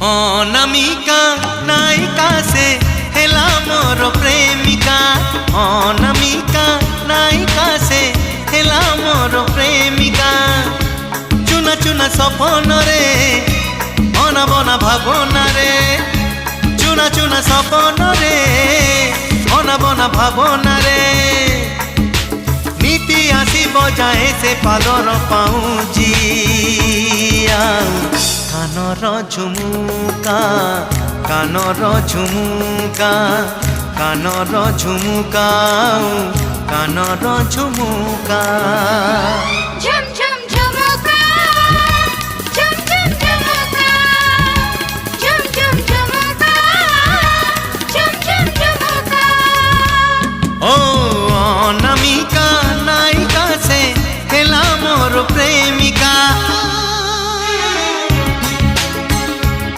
अनामिका नायिका से हेला मोर प्रेमिका। अनामिका नायिका से हेला मोर प्रेमिका। चुना चुना सपन रे अना बना भावना रे। चुना चुना सपन रे अना बना भावना रे। नीति आसी बजाए से पादर पाऊँजी कानर झुमुका कानर झुमुका कानर झुमुका कानर झुमुका।